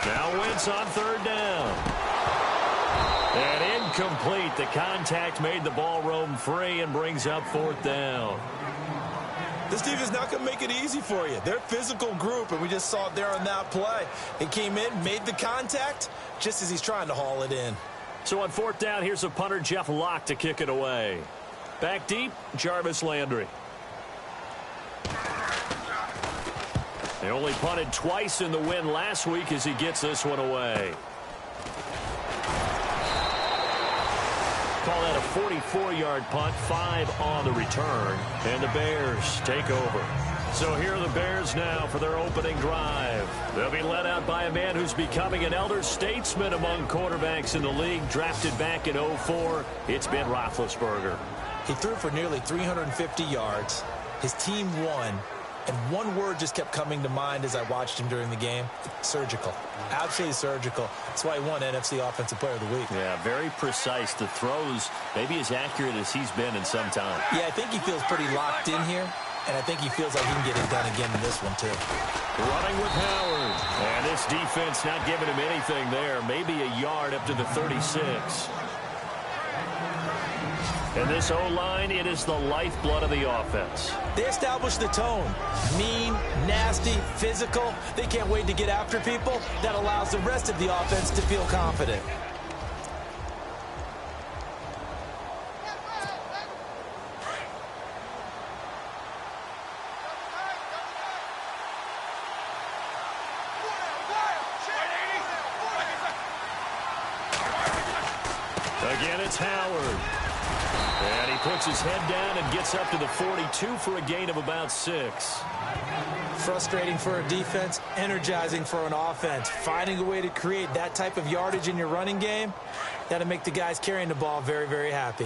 Now Wentz on third down. And incomplete. The contact made the ball roam free and brings up fourth down. This team is not going to make it easy for you. They're a physical group, and we just saw it there on that play. He came in, made the contact, just as he's trying to haul it in. So on fourth down, here's a punter, Jeff Locke, to kick it away. Back deep, Jarvis Landry. They only punted twice in the win last week as he gets this one away. Call that a 44-yard punt, 5 on the return, and the Bears take over. So here are the Bears now for their opening drive. They'll be led out by a man who's becoming an elder statesman among quarterbacks in the league, drafted back in 2004. It's Ben Roethlisberger. He threw for nearly 350 yards. His team won. And one word just kept coming to mind as I watched him during the game: surgical. Absolutely surgical. That's why he won NFC Offensive Player of the Week. Yeah, very precise. The throws maybe as accurate as he's been in some time. Yeah, I think he feels pretty locked in here, and I think he feels like he can get it done again in this one, too. Running with Howard. And this defense not giving him anything there. Maybe a yard up to the 36. And this O-line, it is the lifeblood of the offense. They establish the tone. Mean, nasty, physical. They can't wait to get after people. That allows the rest of the offense to feel confident. Again, it's Howard. And he puts his head down and gets up to the 42 for a gain of about 6. Frustrating for a defense, energizing for an offense. Finding a way to create that type of yardage in your running game, that'll make the guys carrying the ball very, very happy.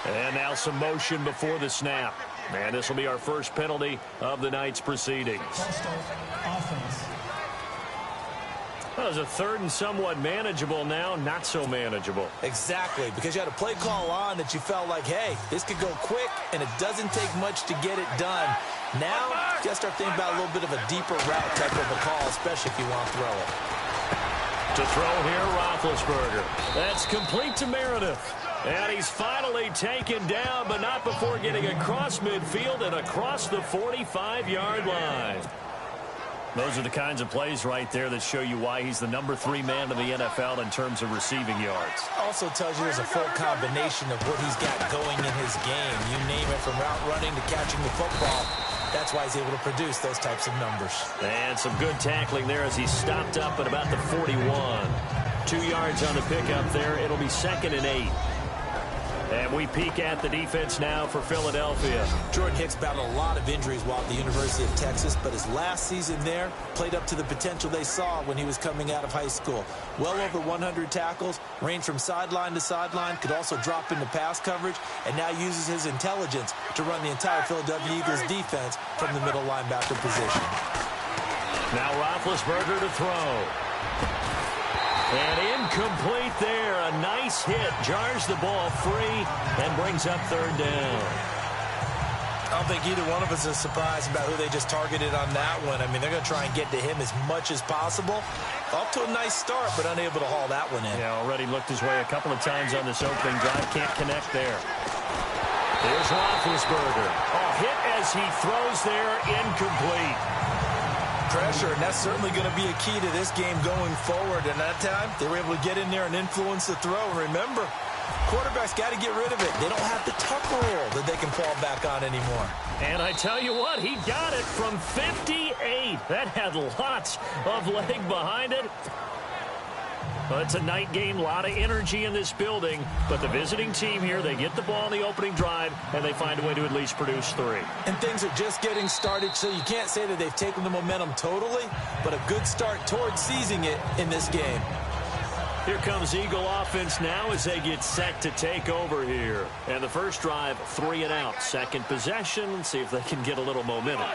And now some motion before the snap. And this will be our first penalty of the night's proceedings. Well, it was a third and somewhat manageable, now not so manageable. Exactly, because you had a play call on that you felt like, hey, this could go quick, and it doesn't take much to get it done. Now, you got to start thinking about a little bit of a deeper route type of a call, especially if you want to throw it. To throw here, Roethlisberger. That's complete to Meredith. And he's finally taken down, but not before getting across midfield and across the 45-yard line. Those are the kinds of plays right there that show you why he's the #3 man in the NFL in terms of receiving yards. Also tells you there's a full combination of what he's got going in his game. You name it, from route running to catching the football. That's why he's able to produce those types of numbers. And some good tackling there as he stopped up at about the 41. 2 yards on the pickup there. It'll be 2nd and 8. And we peek at the defense now for Philadelphia. Jordan Hicks battled a lot of injuries while at the University of Texas, but his last season there played up to the potential they saw when he was coming out of high school. Well over 100 tackles, ranged from sideline to sideline, could also drop into pass coverage, and now uses his intelligence to run the entire Philadelphia Eagles defense from the middle linebacker position. Now Roethlisberger to throw. And incomplete there. A nice hit. Jars the ball free and brings up 3rd down. I don't think either one of us is surprised about who they just targeted on that one. I mean, they're going to try and get to him as much as possible. Off to a nice start, but unable to haul that one in. Yeah, already looked his way a couple of times on this opening drive. Can't connect there. Here's Roethlisberger. Hit as he throws there. Incomplete. Pressure, and that's certainly going to be a key to this game going forward. And that time, they were able to get in there and influence the throw. And remember, quarterbacks got to get rid of it. They don't have the tuck rule that they can fall back on anymore. And I tell you what, he got it from 58. That had lots of leg behind it. Well, it's a night game, a lot of energy in this building, but the visiting team here, they get the ball in the opening drive, and they find a way to at least produce 3. And things are just getting started, so you can't say that they've taken the momentum totally, but a good start towards seizing it in this game. Here comes Eagle offense now as they get set to take over here. And the first drive, 3 and out. Second possession, see if they can get a little momentum.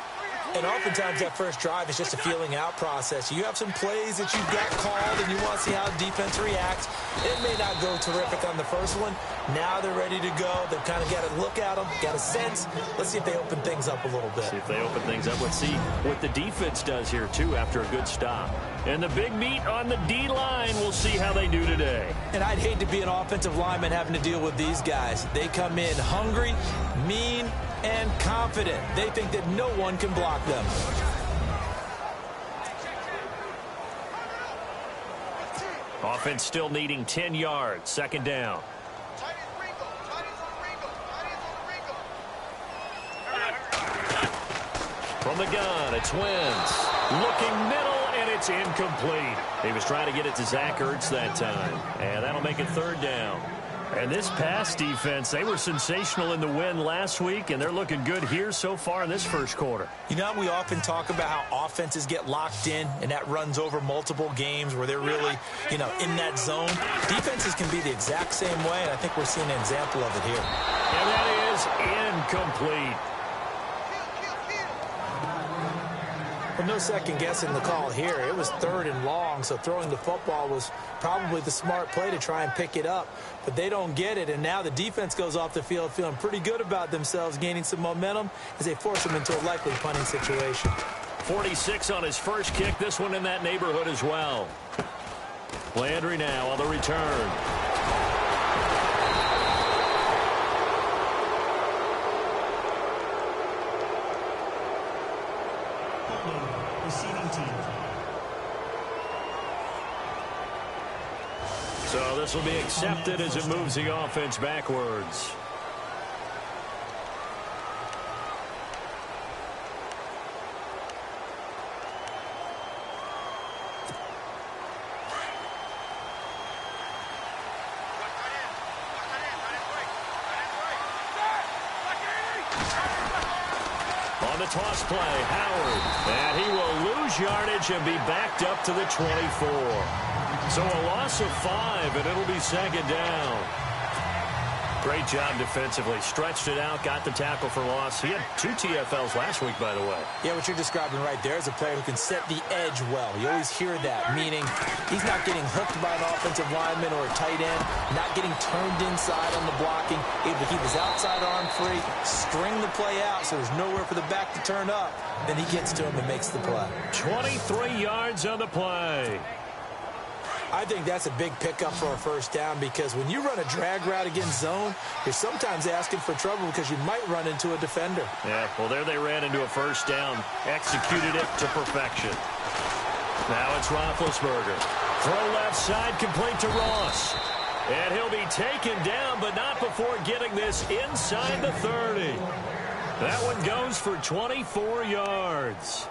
And oftentimes that first drive is just a feeling out process. You have some plays that you've got called and you want to see how the defense reacts. It may not go terrific on the first one. Now they're ready to go. They've kind of got to look at them, got a sense. Let's see if they open things up a little bit. See if they open things up. Let's see what the defense does here, too, after a good stop. And the big meat on the D-line, we'll see how they do today. And I'd hate to be an offensive lineman having to deal with these guys. They come in hungry, mean, and confident. They think that no one can block them. Offense still needing 10 yards. Second down. From the gun, it's Wentz. Looking middle, and it's incomplete. He was trying to get it to Zach Ertz that time. And that'll make it third down. And this pass defense, they were sensational in the win last week, and they're looking good here so far in this first quarter. You know, we often talk about how offenses get locked in, and that runs over multiple games where they're really, in that zone. Defenses can be the exact same way, and I think we're seeing an example of it here. And that is incomplete. Well, no second guessing the call here. It was third and long, so throwing the football was probably the smart play to try and pick it up. But they don't get it, and now the defense goes off the field feeling pretty good about themselves, gaining some momentum as they force them into a likely punting situation. 46 on his first kick. This one in that neighborhood as well. Landry now on the return. So this will be accepted as it moves the offense backwards. On the toss play, Howard. And he will lose yardage and be backed up to the 24. So a loss of 5, and it'll be second down. Great job defensively. Stretched it out, got the tackle for loss. He had 2 TFLs last week, by the way. Yeah, what you're describing right there is a player who can set the edge well. You always hear that, meaning he's not getting hooked by an offensive lineman or a tight end, not getting turned inside on the blocking, able to keep his outside arm free, string the play out so there's nowhere for the back to turn up. Then he gets to him and makes the play. 23 yards on the play. I think that's a big pickup for a first down because when you run a drag route against zone, you're sometimes asking for trouble because you might run into a defender. Yeah, well, there they ran into a first down. Executed it to perfection. Now it's Roethlisberger. Throw left side, complete to Ross. And he'll be taken down, but not before getting this inside the 30. That one goes for 24 yards.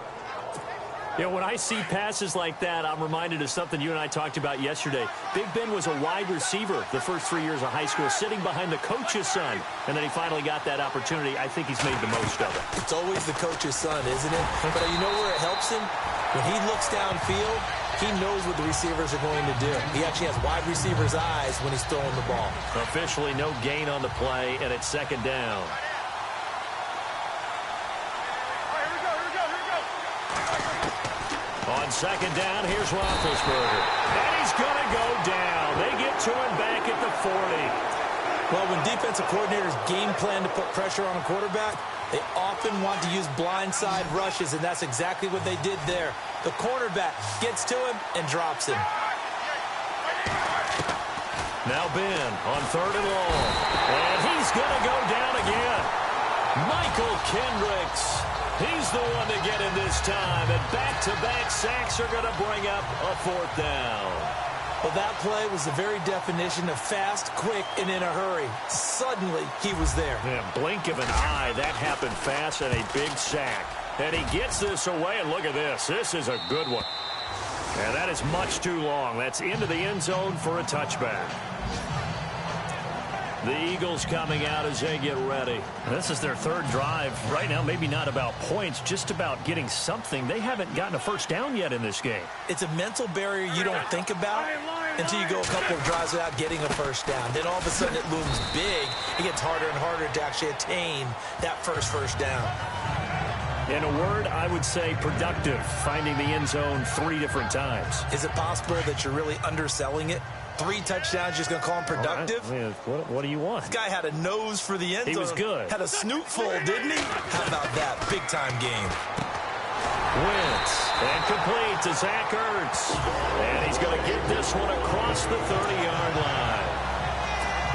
You know, when I see passes like that, I'm reminded of something you and I talked about yesterday. Big Ben was a wide receiver the first 3 years of high school, sitting behind the coach's son. And then he finally got that opportunity. I think he's made the most of it. It's always the coach's son, isn't it? But you know where it helps him? When he looks downfield, he knows what the receivers are going to do. He actually has wide receivers' eyes when he's throwing the ball. Officially no gain on the play, and it's second down. On second down, here's Roethlisberger. And he's going to go down. They get to him back at the 40. Well, when defensive coordinators game plan to put pressure on a quarterback, they often want to use blindside rushes, and that's exactly what they did there. The cornerback gets to him and drops him. Now Ben on third and long. And he's going to go down again. Michael Kendricks. He's the one to get him this time. And back-to-back sacks are going to bring up a fourth down. Well, that play was the very definition of fast, quick, and in a hurry. Suddenly, he was there. Yeah, blink of an eye. That happened fast and a big sack. And he gets this away, and look at this. This is a good one. And that is much too long. That's into the end zone for a touchback. The Eagles coming out as they get ready. This is their third drive. Right now, maybe not about points, just about getting something. They haven't gotten a first down yet in this game. It's a mental barrier you don't think about until you go a couple of drives without getting a first down. Then all of a sudden it looms big. It gets harder and harder to actually attain that first down. In a word, I would say productive, finding the end zone 3 different times. Is it possible that you're really underselling it? 3 touchdowns, just going to call him productive? Right. I mean, what do you want? This guy had a nose for the end zone. He was good. Had a snoot full, didn't he? How about that? Big-time game. Wentz, and complete to Zach Ertz. And he's going to get this one across the 30-yard line.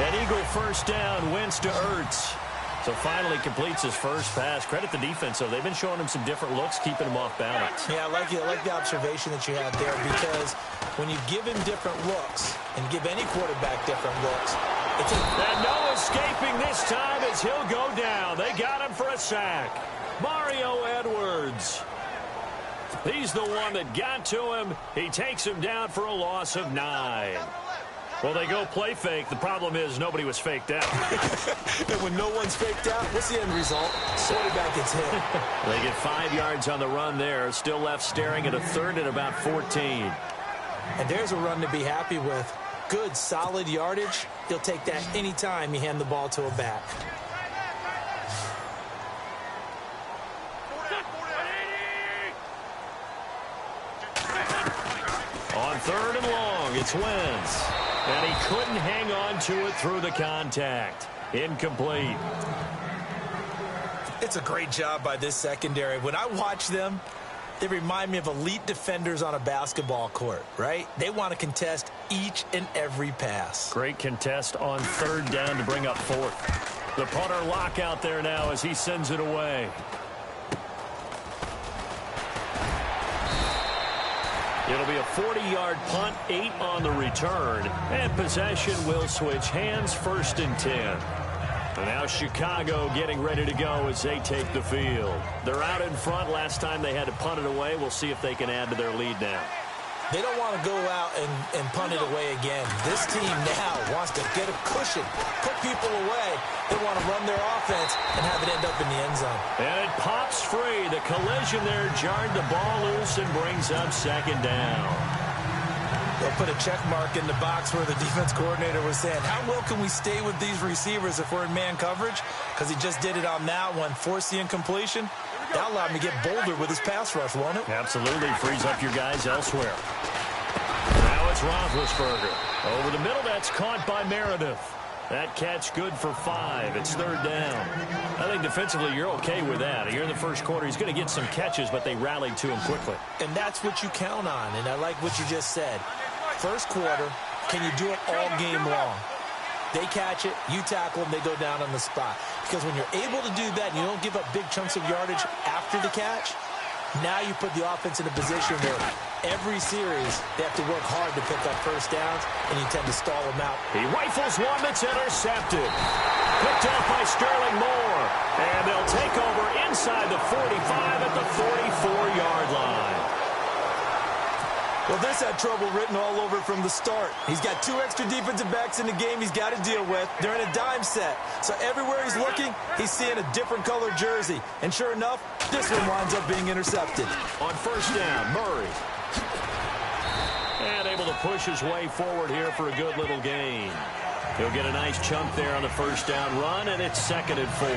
An Eagle first down, Wentz to Ertz. So finally completes his first pass. Credit the defense, though. They've been showing him some different looks, keeping him off balance. Yeah, I like the observation that you had there, because when you give him different looks and give any quarterback different looks, and no escaping this time as he'll go down. They got him for a sack. Mario Edwards. He's the one that got to him. He takes him down for a loss of 9. Well, they go play fake. The problem is nobody was faked out. And when no one's faked out, what's the end result? Quarterback gets hit. They get 5 yards on the run there. Still left staring at a third and about 14. And there's a run to be happy with. Good, solid yardage. He'll take that anytime you hand the ball to a back. On 3rd and long, it's Wentz. And he couldn't hang on to it through the contact. Incomplete. It's a great job by this secondary. When I watch them, they remind me of elite defenders on a basketball court, right? They want to contest each and every pass. Great contest on 3rd down to bring up 4th. The punter lock out there now as he sends it away. It'll be a 40-yard punt, 8 on the return, and possession will switch hands, 1st and 10. And now Chicago getting ready to go as they take the field. They're out in front. Last time they had to punt it away. We'll see if they can add to their lead now. They don't want to go out and punt it away again. This team now wants to get a cushion, put people away. They want to run their offense and have it end up in the end zone. And it pops free. The collision there jarred the ball loose and brings up 2nd down. They'll put a check mark in the box where the defense coordinator was saying, how well can we stay with these receivers if we're in man coverage? Because he just did it on that one, forced the incompletion. That allowed him to get bolder with his pass rush, won't it? Absolutely. Frees up your guys elsewhere. Now it's Roethlisberger. Over the middle, that's caught by Meredith. That catch good for 5. It's 3rd down. I think defensively you're okay with that. Here in the first quarter, he's going to get some catches, but they rallied to him quickly. And that's what you count on, and I like what you just said. First quarter, can you do it all game long? They catch it, you tackle them, they go down on the spot. Because when you're able to do that and you don't give up big chunks of yardage after the catch, now you put the offense in a position where every series they have to work hard to pick up first downs, and you tend to stall them out. He rifles one that's intercepted. Picked off by Sterling Moore. And they'll take over inside the 45 at the 44-yard line. Well, this had trouble written all over from the start. He's got 2 extra defensive backs in the game he's got to deal with. They're in a dime set. So everywhere he's looking, he's seeing a different color jersey. And sure enough, this one winds up being intercepted. On 1st down, Murray. And able to push his way forward here for a good little gain. He'll get a nice chunk there on the 1st down run, and it's 2nd and 4.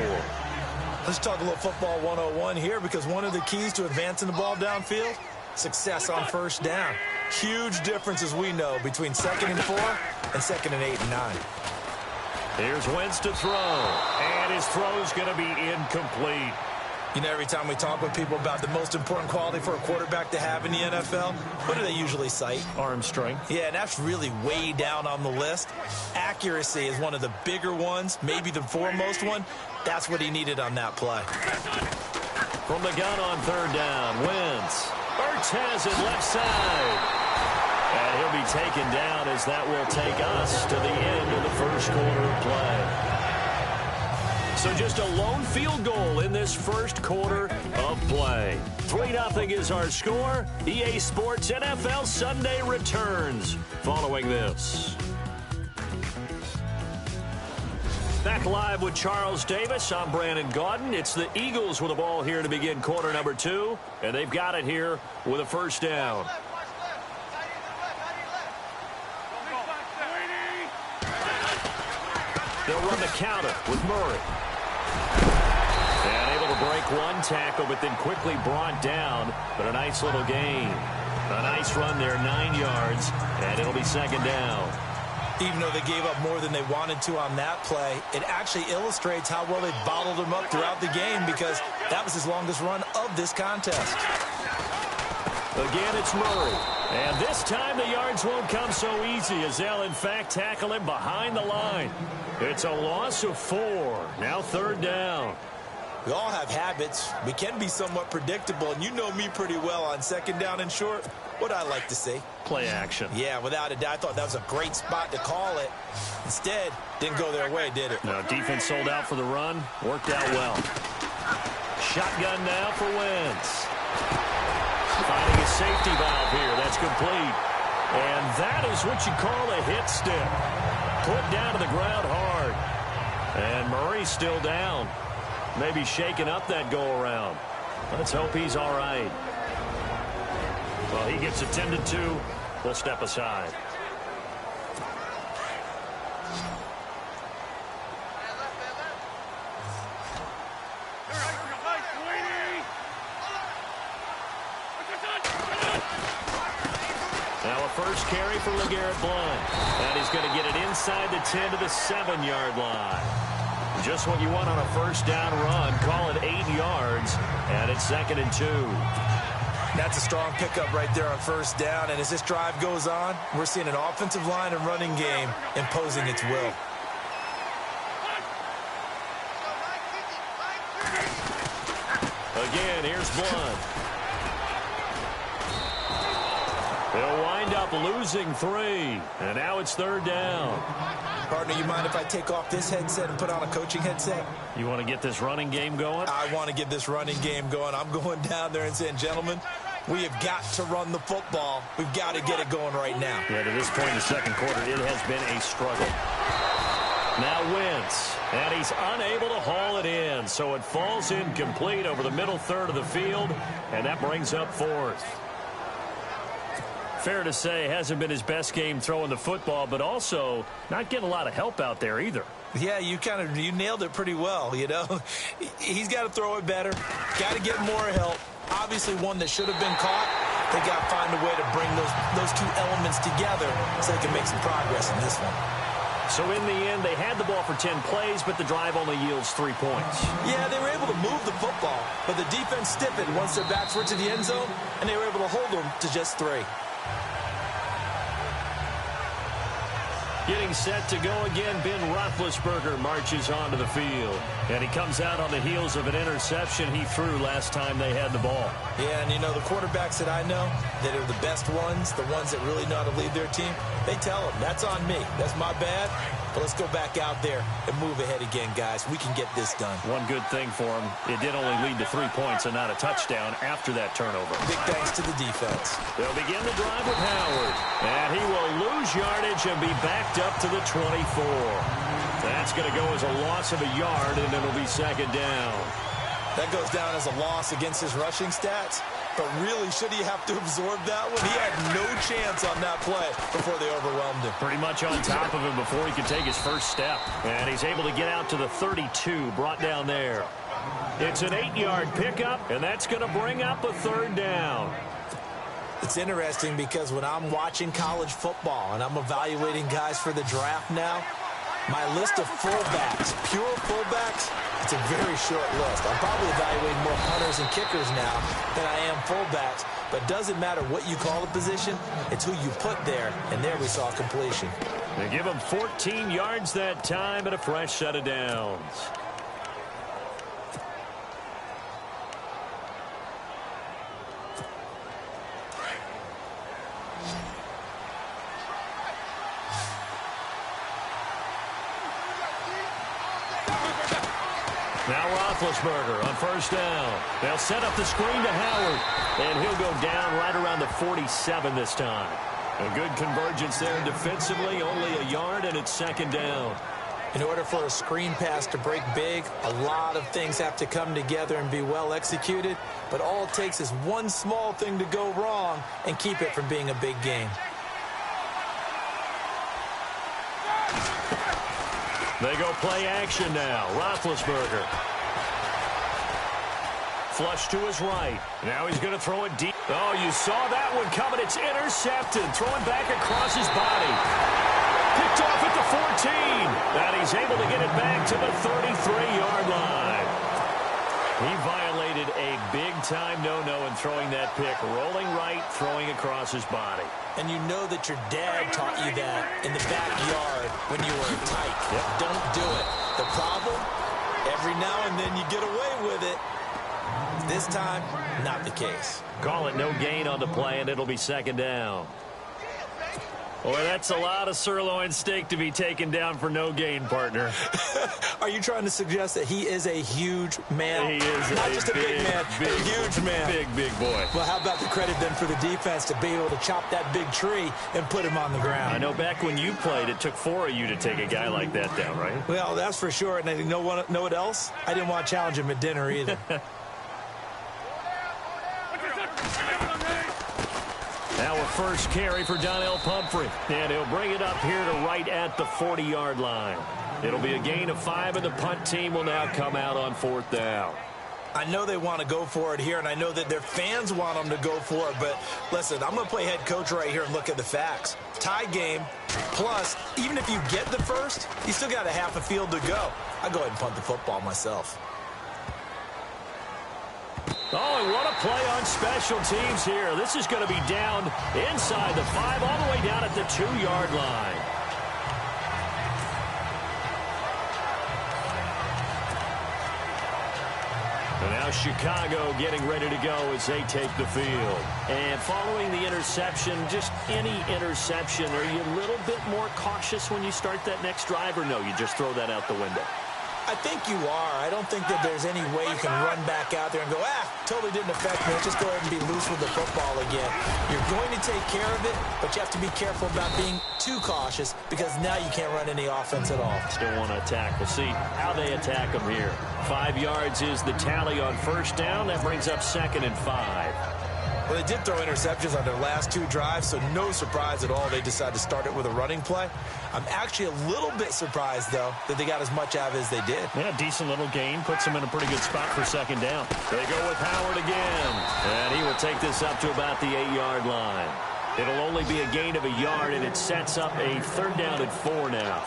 Let's talk a little football 101 here, because one of the keys to advancing the ball downfield, success on 1st down. Huge difference, as we know, between 2nd and 4 and 2nd and 8 and 9. Here's Wentz to throw, and his throw's going to be incomplete. You know, every time we talk with people about the most important quality for a quarterback to have in the NFL, what do they usually cite? Arm strength. Yeah, and that's really way down on the list. Accuracy is one of the bigger ones, maybe the foremost one. That's what he needed on that play. From the gun on 3rd down, Wentz. Ertz has it left side. And he'll be taken down as that will take us to the end of the first quarter of play. So just a lone field goal in this first quarter of play. 3-0 is our score. EA Sports NFL Sunday returns following this. Back live with Charles Davis. I'm Brandon Gaudin. It's the Eagles with the ball here to begin quarter number 2. And they've got it here with a 1st down. They'll run the counter with Murray. And able to break break one tackle, but then quickly brought down. But a nice little gain. A nice run there, 9 yards, and it'll be second down. Even though they gave up more than they wanted to on that play, it actually illustrates how well they bottled him up throughout the game, because that was his longest run of this contest. Again, it's Murray. And this time the yards won't come so easy, as they'll, in fact, tackle him behind the line. It's a loss of 4. Now third down. We all have habits. We can be somewhat predictable, and you know me pretty well on second down and short. What I like to see. Play action. Yeah, without a doubt. I thought that was a great spot to call it. Instead, didn't go their way, did it? No, defense sold out for the run. Worked out well. Shotgun now for Wentz. Finding a safety valve here. That's complete. And that is what you call a hit stick. Put down to the ground hard. And Murray's still down. Maybe shaking up that go-around. Let's hope he's all right. Well, he gets attended to. We'll step aside. Now a first carry for LeGarrette Blount. And he's going to get it inside the 10 to the 7-yard line. Just what you want on a first down run. Call it 8 yards, and it's 2nd and 2. That's a strong pickup right there on first down, and as this drive goes on, we're seeing an offensive line and running game imposing its will. Again, here's Blount. They'll wind up losing 3, and now it's third down. Partner, you mind if I take off this headset and put on a coaching headset? You want to get this running game going? I want to get this running game going. I'm going down there and saying, gentlemen, we have got to run the football. We've got to get it going right now. Yeah, to this point in the second quarter, it has been a struggle. Now Wentz, and he's unable to haul it in, so it falls incomplete over the middle third of the field, and that brings up 4th. Fair to say, hasn't been his best game throwing the football, but also not getting a lot of help out there either. Yeah, you nailed it pretty well, you know. He's got to throw it better, got to get more help. Obviously one that should have been caught. They got to find a way to bring those two elements together so they can make some progress in this one. So in the end, they had the ball for 10 plays, but the drive only yields 3 points. Yeah, they were able to move the football, but the defense stiffened once their backs were to the end zone, and they were able to hold them to just 3. Getting set to go again, Ben Roethlisberger marches onto the field. And he comes out on the heels of an interception he threw last time they had the ball. Yeah, and you know, the quarterbacks that I know that are the best ones, the ones that really know how to lead their team, they tell them, that's on me. That's my bad. But let's go back out there and move ahead again, guys. We can get this done. One good thing for him, it did only lead to 3 points and not a touchdown after that turnover. Big thanks to the defense. They'll begin the drive with Howard. And he will lose yardage and be backed up to the 24. That's going to go as a loss of a yard, and it'll be second down. That goes down as a loss against his rushing stats. But really, should he have to absorb that one? He had no chance on that play before they overwhelmed him. Pretty much on top of him before he could take his first step. And he's able to get out to the 32, brought down there. It's an 8-yard pickup, and that's going to bring up a third down. It's interesting because when I'm watching college football and I'm evaluating guys for the draft now, my list of fullbacks, pure fullbacks, it's a very short list. I'm probably evaluating more punters and kickers now than I am fullbacks. But it doesn't matter what you call the position, it's who you put there. And there we saw completion. They give him 14 yards that time and a fresh set of downs. Now Roethlisberger on first down. They'll set up the screen to Howard, and he'll go down right around the 47 this time. A good convergence there defensively, only a yard, and it's second down. In order for a screen pass to break big, a lot of things have to come together and be well executed, but all it takes is one small thing to go wrong and keep it from being a big game. They go play action now. Roethlisberger. flush to his right. Now he's going to throw it deep. Oh, you saw that one coming. It's intercepted. Throwing back across his body. Picked off at the 14. And he's able to get it back to the 33-yard line. He violated a big-time no-no in throwing that pick. Rolling right, throwing across his body. And you know that your dad taught you that in the backyard when you were a tyke. Yep. Don't do it. The problem, every now and then you get away with it. This time, not the case. Call it no gain on the play, and it'll be second down. Boy, that's a lot of sirloin steak to be taken down for no gain, partner. Are you trying to suggest that he is a huge man? He is not just a big man, a huge man. Big boy. Well, how about the credit then for the defense to be able to chop that big tree and put him on the ground? I know back when you played, it took 4 of you to take a guy like that down, right? Well, that's for sure. And you know what else? I didn't want to challenge him at dinner either. Now a first carry for Donnell Pumphrey. And he'll bring it up here to right at the 40-yard line. It'll be a gain of 5, and the punt team will now come out on 4th down. I know they want to go for it here, and I know that their fans want them to go for it. But listen, I'm going to play head coach right here and look at the facts. Tie game, plus, even if you get the first, you still got a half a field to go. I'll go ahead and punt the football myself. Oh, and what a play on special teams here. This is going to be down inside the 5, all the way down at the 2-yard line. And now Chicago getting ready to go as they take the field. And following the interception, just any interception, are you a little bit more cautious when you start that next drive, or no, you just throw that out the window? I think you are. I don't think that there's any way you can run back out there and go, totally didn't affect me. Let's just go ahead and be loose with the football again. You're going to take care of it, but you have to be careful about being too cautious because now you can't run any offense at all. Still want to attack. We'll see how they attack them here. 5 yards is the tally on first down. That brings up 2nd and 5. Well, they did throw interceptions on their last 2 drives, so no surprise at all they decided to start it with a running play. I'm actually a little bit surprised, though, that they got as much out of it as they did. Yeah, decent little gain. Puts them in a pretty good spot for 2nd down. They go with Howard again. And he will take this up to about the 8-yard line. It'll only be a gain of a yard, and it sets up a 3rd down and 4 now.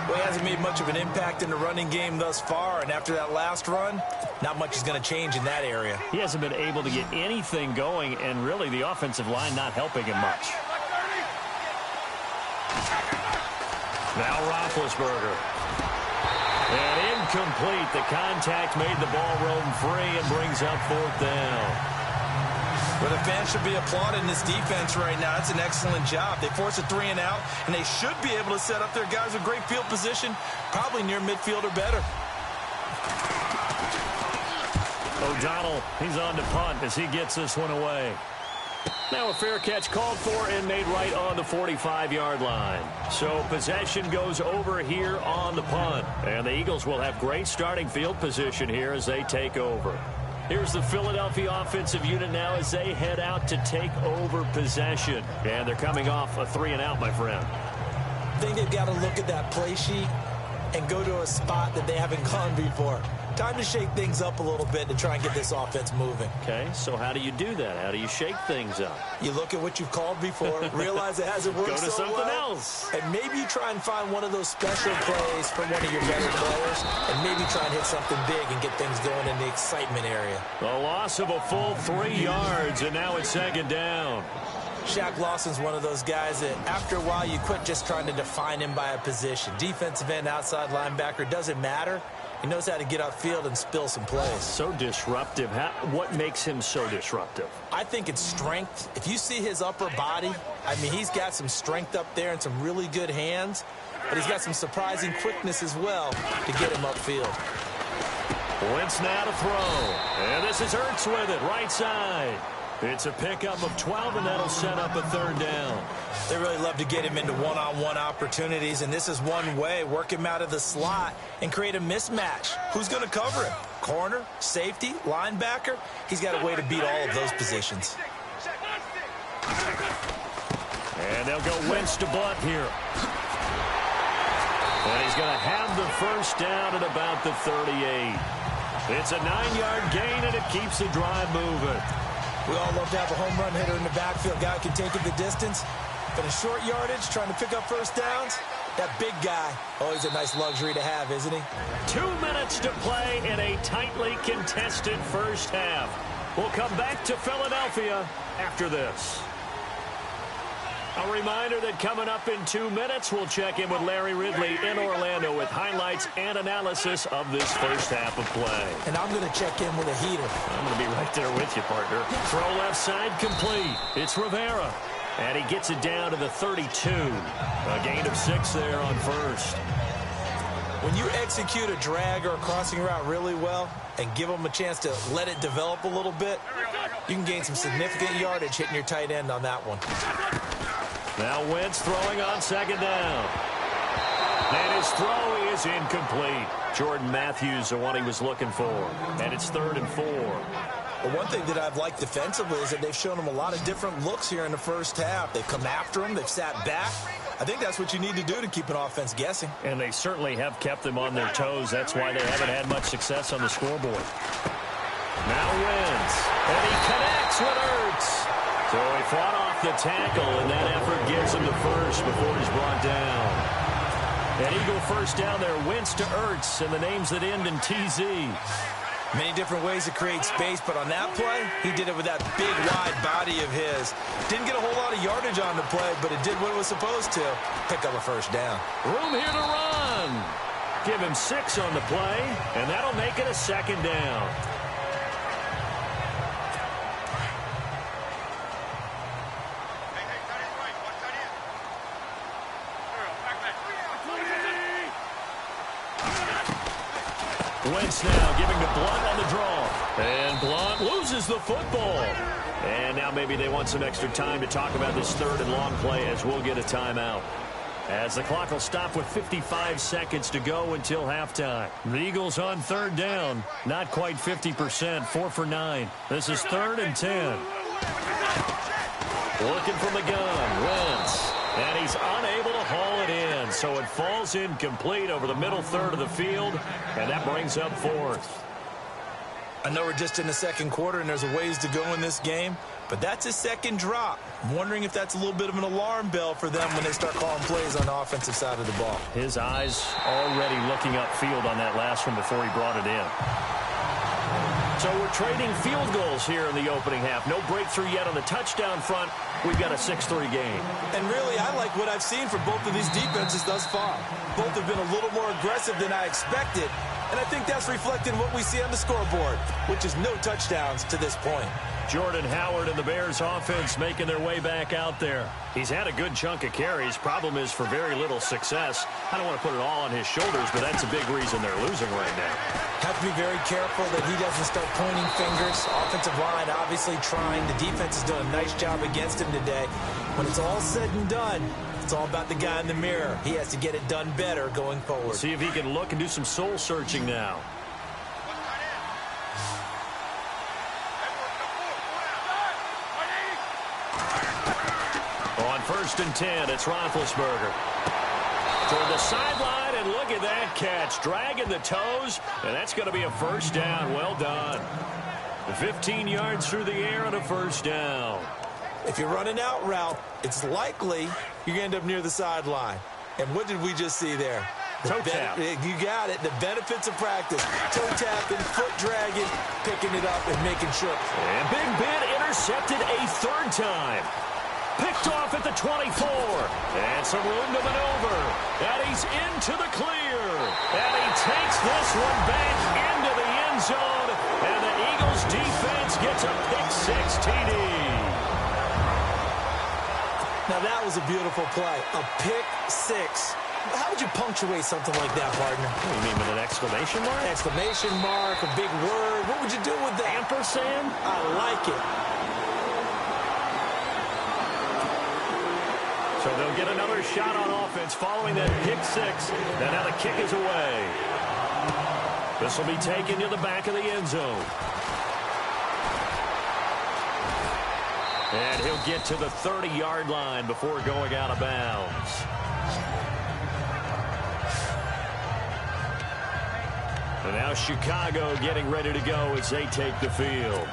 Well, he hasn't made much of an impact in the running game thus far, and after that last run, not much is going to change in that area. He hasn't been able to get anything going, and really the offensive line not helping him much. Now Roethlisberger. And incomplete. The contact made the ball roam free and brings up 4th down. Well, the fans should be applauding this defense right now. It's an excellent job. They force a 3 and out, and they should be able to set up their guys with great field position, probably near midfield or better. O'Donnell, he's on to punt as he gets this one away. Now a fair catch called for and made right on the 45-yard line. So possession goes over here on the punt. And the Eagles will have great starting field position here as they take over. Here's the Philadelphia offensive unit now as they head out to take over possession. And they're coming off a 3 and out, my friend. I think they've got to look at that play sheet and go to a spot that they haven't gone before. Time to shake things up a little bit to try and get this offense moving. Okay, so how do you do that? How do you shake things up? You look at what you've called before, realize it hasn't worked Go to so something well, else. and maybe you try and find one of those special plays from one of your better players, and maybe try and hit something big and get things going in the excitement area. The loss of a full 3 yards, and now it's 2nd down. Shaq Lawson's one of those guys that after a while you quit just trying to define him by a position. Defensive end, outside linebacker, doesn't matter. He knows how to get upfield and spill some plays. So disruptive. What makes him so disruptive? I think it's strength. If you see his upper body, I mean, he's got some strength up there and some really good hands, but he's got some surprising quickness as well to get him upfield. Wentz now to throw. And this is Ertz with it, right side. It's a pickup of 12, and that'll set up a 3rd down. They really love to get him into one-on-one opportunities, and this is one way. Work him out of the slot and create a mismatch. Who's going to cover him? Corner, safety, linebacker? He's got a way to beat all of those positions. And they'll go Wentz to Blunt here. And he's going to have the 1st down at about the 38. It's a 9-yard gain, and it keeps the drive moving. We all love to have a home run hitter in the backfield. Guy can take it the distance. But in short yardage, trying to pick up first downs, that big guy, always a nice luxury to have, isn't he? 2 minutes to play in a tightly contested first half. We'll come back to Philadelphia after this. A reminder that coming up in 2 minutes, we'll check in with Larry Ridley in Orlando with highlights and analysis of this first half of play. And I'm going to check in with a heater. I'm going to be right there with you, partner. Throw left side complete. It's Rivera. And he gets it down to the 32. A gain of 6 there on first. When you execute a drag or a crossing route really well and give them a chance to let it develop a little bit, you can gain some significant yardage hitting your tight end on that one. Now Wentz throwing on second down. And his throw is incomplete. Jordan Matthews, the one he was looking for. And it's 3rd and 4. Well, one thing that I've liked defensively is that they've shown him a lot of different looks here in the first half. They've come after him. They've sat back. I think that's what you need to do to keep an offense guessing. And they certainly have kept them on their toes. That's why they haven't had much success on the scoreboard. Now Wentz. And he connects with Ertz. So he fought off the tackle, and that effort gives him the first before he's brought down. And Eagle first down there, Wentz to Ertz, and the names that end in TZ. Many different ways to create space, but on that play, he did it with that big, wide body of his. Didn't get a whole lot of yardage on the play, but it did what it was supposed to. Pick up a first down. Room here to run. Give him 6 on the play, and that'll make it a 2nd down. Wentz now giving to Blunt on the draw. And Blunt loses the football. And now maybe they want some extra time to talk about this 3rd and long play as we'll get a timeout. As the clock will stop with 55 seconds to go until halftime. The Eagles on 3rd down. Not quite 50%, 4 for 9. This is 3rd and 10. Looking from the gun, Wentz. And he's unable to haul it in, so it falls incomplete over the middle third of the field, and that brings up 4th. I know we're just in the second quarter and there's a ways to go in this game, but that's a second drop. I'm wondering if that's a little bit of an alarm bell for them when they start calling plays on the offensive side of the ball. His eyes already looking upfield on that last one before he brought it in. So we're trading field goals here in the opening half. No breakthrough yet on the touchdown front. We've got a 6-3 game. And really, I like what I've seen from both of these defenses thus far. Both have been a little more aggressive than I expected. And I think that's reflected in what we see on the scoreboard, which is no touchdowns to this point. Jordan Howard and the Bears offense making their way back out there. He's had a good chunk of carries. Problem is for very little success. I don't want to put it all on his shoulders, but that's a big reason they're losing right now. Have to be very careful that he doesn't start pointing fingers. Offensive line obviously trying. The defense has done a nice job against him today. When it's all said and done, it's all about the guy in the mirror. He has to get it done better going forward. See if he can look and do some soul searching now. On 1st and 10, it's Roethlisberger. Toward the sideline, and look at that catch. Dragging the toes, and that's going to be a first down. Well done. 15 yards through the air and a first down. If you're running out route, it's likely you're going to end up near the sideline. And what did we just see there? Toe tap. You got it. The benefits of practice. Toe tapping, foot dragging, picking it up and making sure. And Big Ben intercepted a 3rd time. Picked off at the 24. And some room to maneuver. And he's into the clear. And he takes this one back into the end zone. And the Eagles defense gets a pick-6 TD. Now that was a beautiful play. A pick-6. How would you punctuate something like that, partner? What do you mean, with an exclamation mark? Exclamation mark, a big word. What would you do with that? Ampersand? I like it. So they'll get another shot on offense following that pick-6. And now the kick is away. This will be taken to the back of the end zone. And he'll get to the 30-yard line before going out of bounds. And now Chicago getting ready to go as they take the field.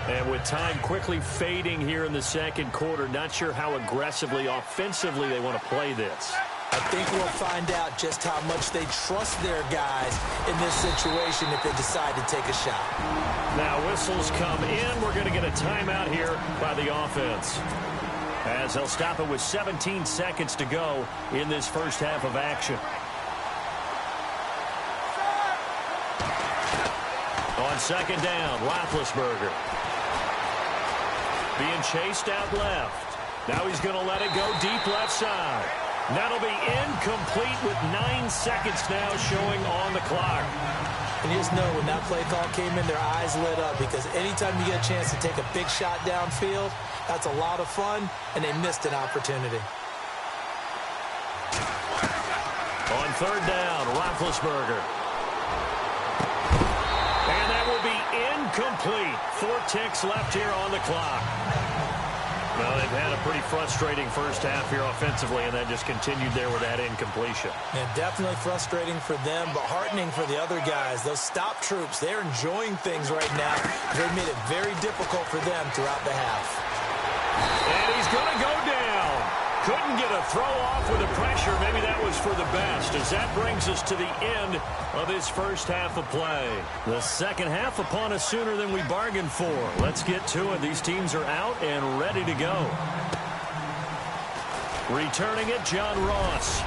And with time quickly fading here in the second quarter, not sure how aggressively, offensively they want to play this. I think we'll find out just how much they trust their guys in this situation if they decide to take a shot. Now whistles come in. We're going to get a timeout here by the offense, as they'll stop it with 17 seconds to go in this first half of action. On second down, Roethlisberger being chased out left. Now he's going to let it go deep left side. That'll be incomplete with 9 seconds now showing on the clock. And you just know when that play call came in, their eyes lit up, because anytime you get a chance to take a big shot downfield, that's a lot of fun, and they missed an opportunity. On third down, Roethlisberger. And that will be incomplete. 4 ticks left here on the clock. Well, they've had a pretty frustrating first half here offensively, and then just continued there with that incompletion. And definitely frustrating for them, but heartening for the other guys. Those stop troops, they're enjoying things right now. They made it very difficult for them throughout the half. And he's going to go down. Couldn't get a throw off with the pressure. Maybe that was for the best, as that brings us to the end of this first half of play. The second half upon us sooner than we bargained for. Let's get to it. These teams are out and ready to go. Returning it, John Ross.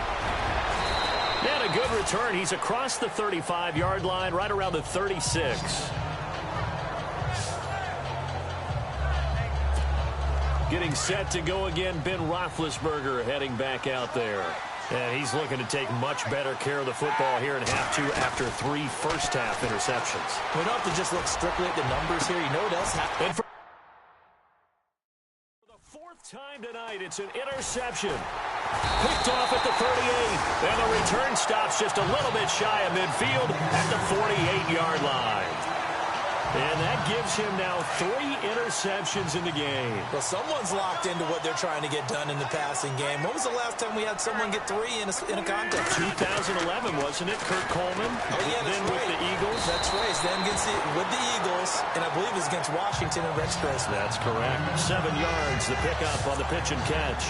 And a good return. He's across the 35-yard line, right around the 36. Getting set to go again, Ben Roethlisberger heading back out there. And he's looking to take much better care of the football here in half two after 3 first-half interceptions. We don't have to just look strictly at the numbers here. You know what else happened? For the 4th time tonight, it's an interception. Picked off at the 38. And the return stops just a little bit shy of midfield at the 48-yard line. And that gives him now 3 interceptions in the game. Well, someone's locked into what they're trying to get done in the passing game. When was the last time we had someone get 3 in a contest? 2011, wasn't it? Kurt Coleman. Oh, yeah, that's then right. With the Eagles. That's right. Then with the Eagles, and I believe it was against Washington and Rex Grossman. That's correct. 7 yards, the pickup on the pitch and catch.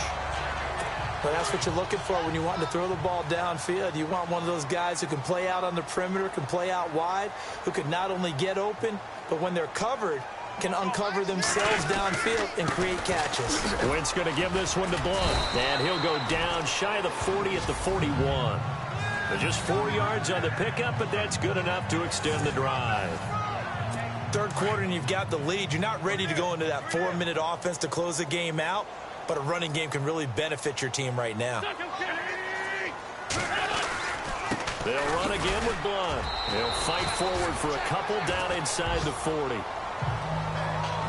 But that's what you're looking for when you want to throw the ball downfield. You want one of those guys who can play out on the perimeter, can play out wide, who can not only get open, but when they're covered, can uncover themselves downfield and create catches. Wentz going to give this one to Blunt, and he'll go down shy of the 40 at the 41. But just 4 yards on the pickup, but that's good enough to extend the drive. Third quarter, and you've got the lead. You're not ready to go into that 4-minute offense to close the game out, but a running game can really benefit your team right now. They'll run again with Blunt. They'll fight forward for a couple down inside the 40.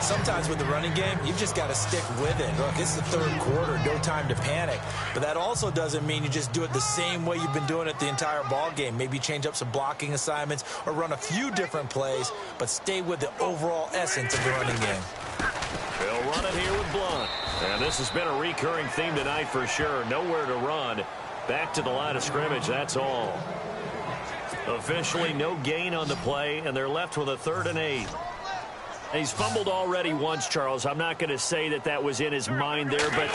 Sometimes with the running game, you've just got to stick with it. Look, it's the third quarter, no time to panic. But that also doesn't mean you just do it the same way you've been doing it the entire ball game. Maybe change up some blocking assignments or run a few different plays, but stay with the overall essence of the running game. They'll run it here with Blunt. And this has been a recurring theme tonight for sure. Nowhere to run. Back to the line of scrimmage, that's all. Officially no gain on the play, and they're left with a 3rd and 8. He's fumbled already once, Charles. I'm not going to say that that was in his mind there, but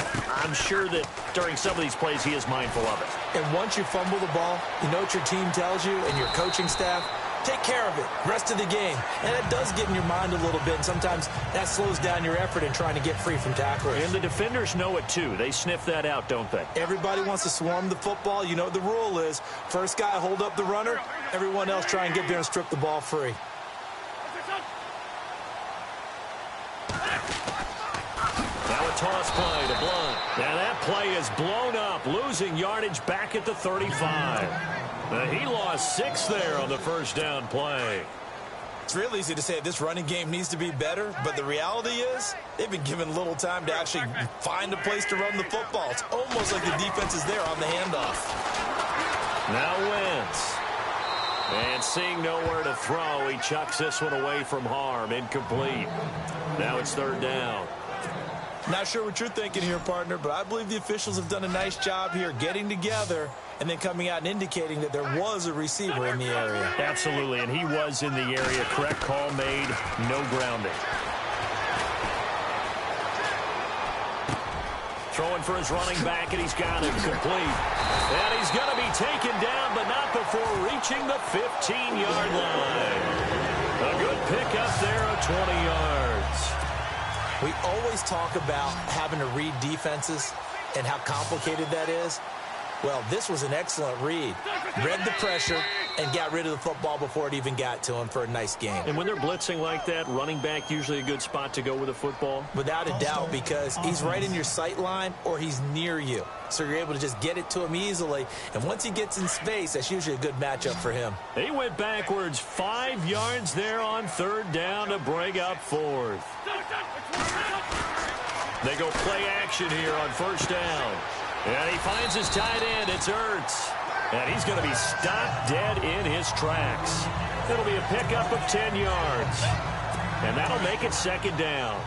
I'm sure that during some of these plays he is mindful of it. And once you fumble the ball, you know what your team tells you and your coaching staff? Take care of it, rest of the game. And it does get in your mind a little bit, and sometimes that slows down your effort in trying to get free from tacklers. And the defenders know it too. They sniff that out, don't they? Everybody wants to swarm the football. You know what the rule is. First guy hold up the runner, everyone else try and get there and strip the ball free. Now a toss play to Blunt. Now that play is blown up, losing yardage back at the 35. He lost 6 there on the first down play. It's real easy to say this running game needs to be better, but the reality is they've been given little time to actually find a place to run the football. It's almost like the defense is there on the handoff. Now Wentz. And seeing nowhere to throw, he chucks this one away from harm. Incomplete. Now it's 3rd down. Not sure what you're thinking here, partner, but I believe the officials have done a nice job here getting together and then coming out and indicating that there was a receiver in the area. Absolutely, and he was in the area. Correct call made, no grounding. Throwing for his running back, and he's got him complete. And he's going to be taken down, but not before reaching the 15-yard line. A good pickup there of 20 yards. We always talk about having to read defenses and how complicated that is. Well, this was an excellent read. Read the pressure and got rid of the football before it even got to him for a nice game. And when they're blitzing like that, running back usually a good spot to go with a football? Without a doubt, because he's right in your sight line or he's near you. So you're able to just get it to him easily. And once he gets in space, that's usually a good matchup for him. He went backwards 5 yards there on third down to bring up fourth. They go play action here on first down. And he finds his tight end. It's Ertz. And he's going to be stopped dead in his tracks. It'll be a pickup of 10 yards. And that'll make it second down.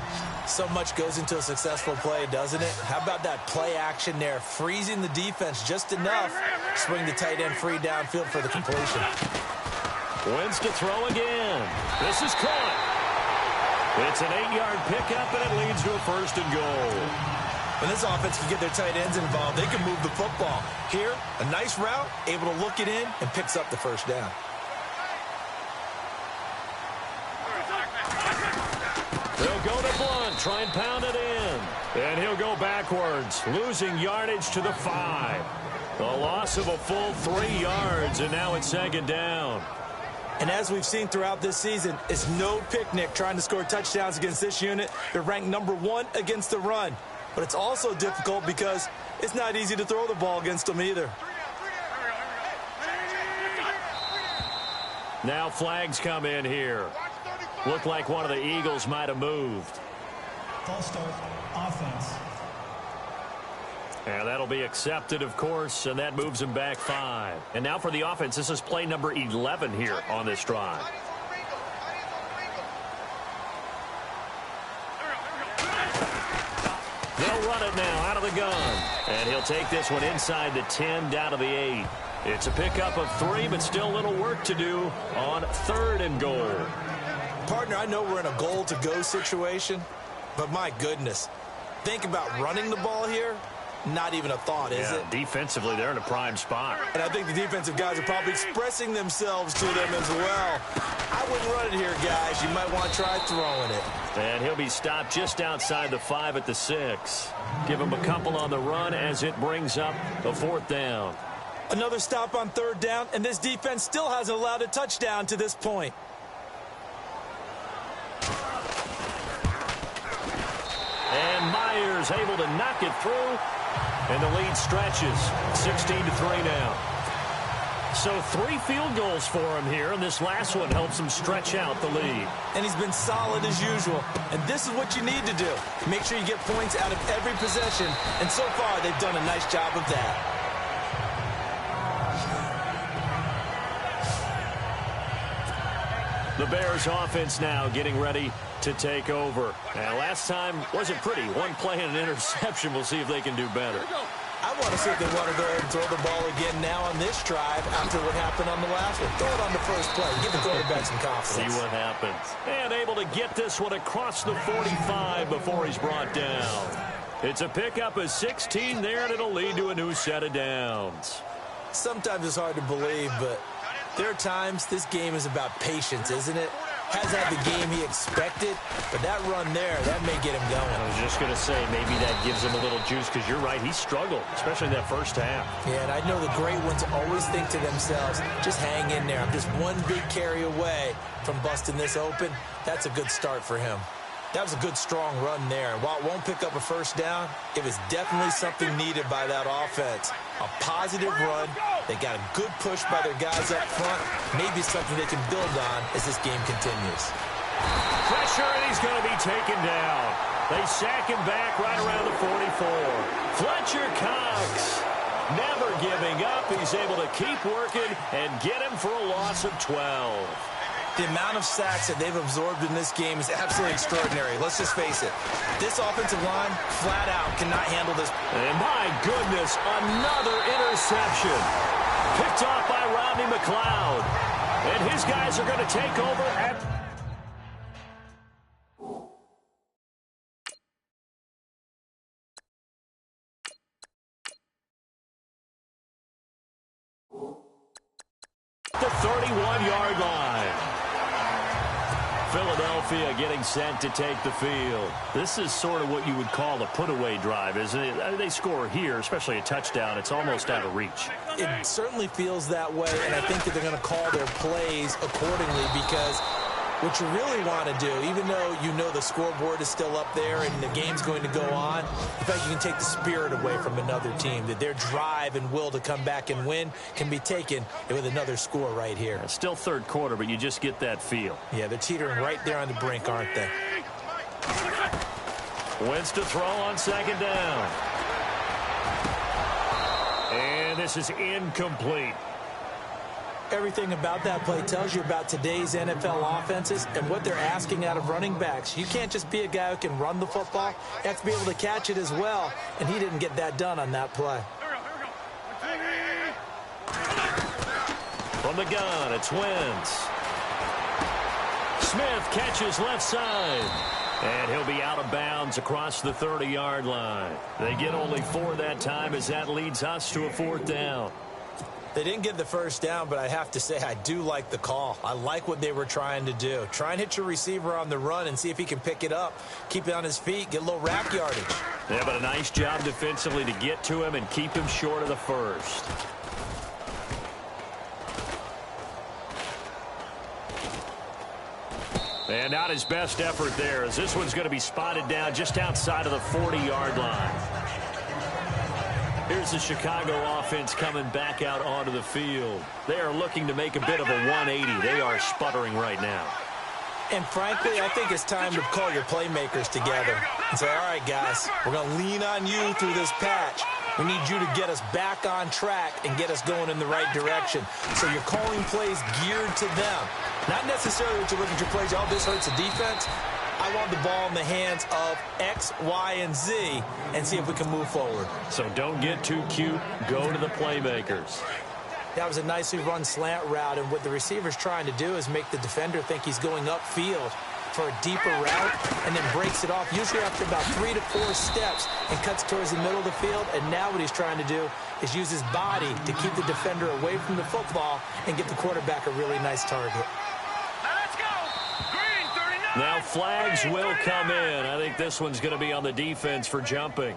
So much goes into a successful play, doesn't it? How about that play action there? Freezing the defense just enough. Swing the tight end free downfield for the completion. Wins to throw again. This is caught. It's an 8-yard pickup, and it leads to a first and goal. When this offense can get their tight ends involved, they can move the football. Here, a nice route, able to look it in, and picks up the first down. They'll go to Blunt, try and pound it in. And he'll go backwards, losing yardage to the 5. A loss of a full 3 yards, and now it's second down. And as we've seen throughout this season, it's no picnic trying to score touchdowns against this unit. They're ranked #1 against the run. But it's also difficult because it's not easy to throw the ball against them either. Now flags come in here. Looked like one of the Eagles might have moved. False start, offense. And that'll be accepted, of course, and that moves him back 5. And now for the offense, this is play number 11 here on this drive. They'll run it now out of the gun. And he'll take this one inside the 10 down to the 8. It's a pickup of 3, but still a little work to do on third and goal. Partner, I know we're in a goal-to-go situation, but my goodness, think about running the ball here. Not even a thought, is it? Defensively, they're in a prime spot. And I think the defensive guys are probably expressing themselves to them as well. I wouldn't run it here, guys. You might want to try throwing it. And he'll be stopped just outside the 5 at the 6. Give him a couple on the run as it brings up a 4th down. Another stop on third down, and this defense still hasn't allowed a touchdown to this point. And Myers able to knock it through. And the lead stretches 16-3 now. So 3 field goals for him here, and this last one helps him stretch out the lead. And he's been solid as usual. And this is what you need to do. Make sure you get points out of every possession. And so far, they've done a nice job of that. The Bears offense now getting ready to take over. And last time wasn't pretty. One play and an interception. We'll see if they can do better. I want to see if they want to go ahead and throw the ball again now on this drive after what happened on the last one. Throw it on the first play. Give the quarterback some confidence. See what happens. And able to get this one across the 45 before he's brought down. It's a pickup of 16 there, and it'll lead to a new set of downs. Sometimes it's hard to believe, but there are times this game is about patience, isn't it? Hasn't had the game he expected, but that run there, that may get him going. I was just going to say, maybe that gives him a little juice, because you're right, he struggled, especially in that first half. Yeah, and I know the great ones always think to themselves, just hang in there. I'm just one big carry away from busting this open. That's a good start for him. That was a good, strong run there. And while it won't pick up a first down, it was definitely something needed by that offense. A positive run. They got a good push by their guys up front. Maybe something they can build on as this game continues. Pressure, and he's going to be taken down. They sack him back right around the 44. Fletcher Cox, never giving up. He's able to keep working and get him for a loss of 12. The amount of sacks that they've absorbed in this game is absolutely extraordinary. Let's just face it. This offensive line, flat out, cannot handle this. And my goodness, another interception. Picked off by Rodney McLeod. And his guys are going to take over at... the 31-yard line. Philadelphia getting set to take the field. This is sort of what you would call a put-away drive, isn't it? They score here, especially a touchdown. It's almost out of reach. It certainly feels that way, and I think that they're going to call their plays accordingly because what you really want to do, even though you know the scoreboard is still up there and the game's going to go on, in fact, you can take the spirit away from another team, that their drive and will to come back and win can be taken with another score right here. It's still third quarter, but you just get that feel. Yeah, they're teetering right there on the brink, aren't they? Wentz to throw on second down. And this is incomplete. Everything about that play tells you about today's NFL offenses and what they're asking out of running backs. You can't just be a guy who can run the football. You have to be able to catch it as well, and he didn't get that done on that play. From the gun, it's Wentz. Smith catches left side. And he'll be out of bounds across the 30-yard line. They get only 4 that time as that leads us to a 4th down. They didn't get the first down, but I have to say I do like the call. I like what they were trying to do. Try and hit your receiver on the run and see if he can pick it up, keep it on his feet, get a little rack yardage. Yeah, but a nice job defensively to get to him and keep him short of the first. And not his best effort there, as this one's going to be spotted down just outside of the 40-yard line. Here's the Chicago offense coming back out onto the field. They are looking to make a bit of a 180. They are sputtering right now. And frankly, I think it's time to call your playmakers together and say, all right, guys, we're going to lean on you through this patch. We need you to get us back on track and get us going in the right direction. So you're calling plays geared to them. Not necessarily to look at your plays, oh, this hurts the defense. I want the ball in the hands of X, Y, and Z and see if we can move forward. So don't get too cute. Go to the playmakers. That was a nicely run slant route, and what the receiver's trying to do is make the defender think he's going upfield for a deeper route and then breaks it off, usually after about 3 to 4 steps, and cuts towards the middle of the field. And now what he's trying to do is use his body to keep the defender away from the football and get the quarterback a really nice target. Now flags will come in. I think this one's going to be on the defense for jumping.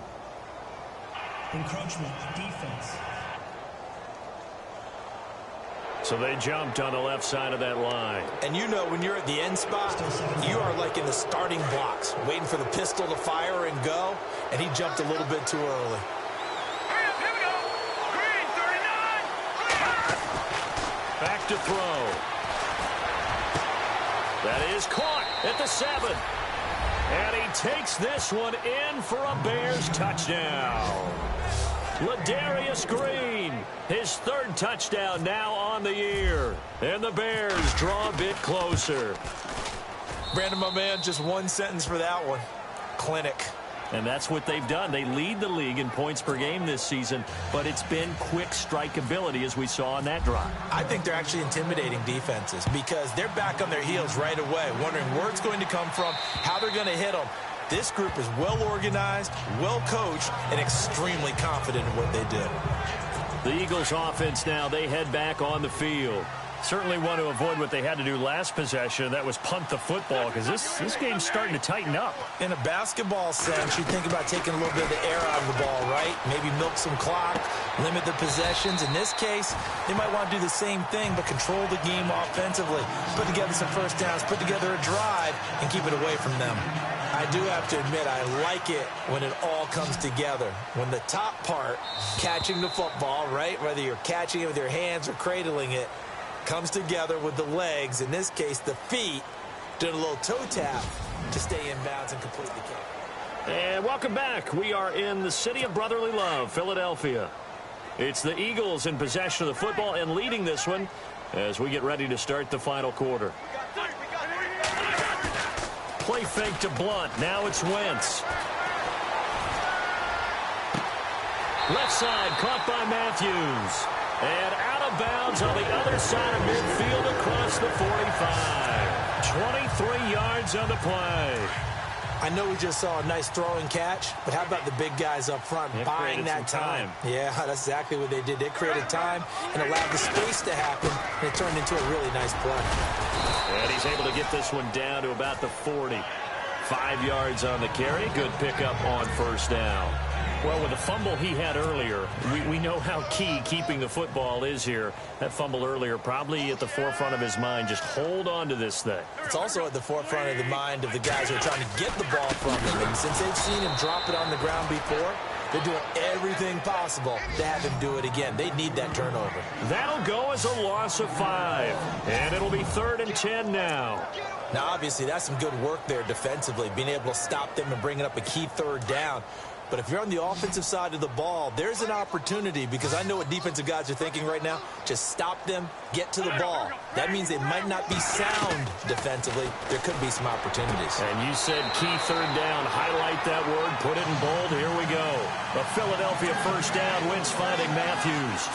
Encroachment, defense. So they jumped on the left side of that line. And you know when you're at the end spot, you are like in the starting blocks, waiting for the pistol to fire and go, and he jumped a little bit too early. Here we go. Green, 39. Back to throw. That is caught at the 7. And he takes this one in for a Bears touchdown. Ladarius Green, his 3rd touchdown now on the year. And the Bears draw a bit closer. Brandon, my man, just one sentence for that one. Clinic. And that's what they've done. They lead the league in points per game this season, but it's been quick strikeability as we saw on that drive. I think they're actually intimidating defenses because they're back on their heels right away, wondering where it's going to come from, how they're going to hit them. This group is well organized, well coached, and extremely confident in what they do. The Eagles offense now, they head back on the field. Certainly want to avoid what they had to do last possession. That was punt the football, because this game's starting to tighten up. In a basketball sense, you think about taking a little bit of the air out of the ball, right? Maybe milk some clock, limit the possessions. In this case, they might want to do the same thing, but control the game offensively. Put together some first downs, put together a drive, and keep it away from them. I do have to admit, I like it when it all comes together. When the top part, catching the football, right? Whether you're catching it with your hands or cradling it, comes together with the legs, in this case the feet, doing a little toe tap to stay in bounds and complete the kick. And welcome back. We are in the city of brotherly love, Philadelphia. It's the Eagles in possession of the football and leading this one as we get ready to start the final quarter. Play fake to Blunt. Now it's Wentz. Left side caught by Matthews. And out of bounds on the other side of midfield across the 45. 23 yards on the play. I know we just saw a nice throwing catch, but how about the big guys up front buying that time? Yeah, that's exactly what they did. They created time and allowed the space to happen, and it turned into a really nice play. And he's able to get this one down to about the 40. 5 yards on the carry. Good pickup on first down. Well, with the fumble he had earlier, we know how key keeping the football is here. That fumble earlier probably at the forefront of his mind. Just hold on to this thing. It's also at the forefront of the mind of the guys who are trying to get the ball from him. And since they've seen him drop it on the ground before, they're doing everything possible to have him do it again. They need that turnover. That'll go as a loss of 5. And it'll be 3rd and 10 now. Now, obviously, that's some good work there defensively, being able to stop them and bringing up a key 3rd down. But if you're on the offensive side of the ball, there's an opportunity, because I know what defensive guys are thinking right now. Just stop them, get to the ball. That means they might not be sound defensively. There could be some opportunities. And you said key 3rd down. Highlight that word. Put it in bold. Here we go. A Philadelphia first down. Wentz finding Matthews.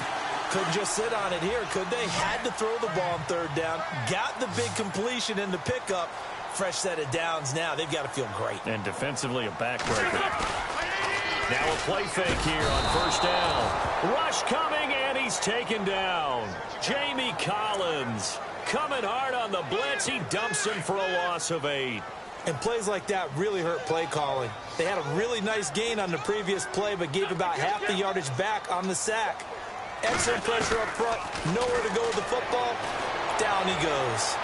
Couldn't just sit on it here, could they? Had to throw the ball on 3rd down. Got the big completion in the pickup. Fresh set of downs now. They've got to feel great. And defensively, a backbreaker. Now a play fake here on first down. Rush coming, and he's taken down. Jamie Collins coming hard on the blitz. He dumps him for a loss of 8. And plays like that really hurt play calling. They had a really nice gain on the previous play, but gave about half the yardage back on the sack. Excellent pressure up front. Nowhere to go with the football. Down he goes.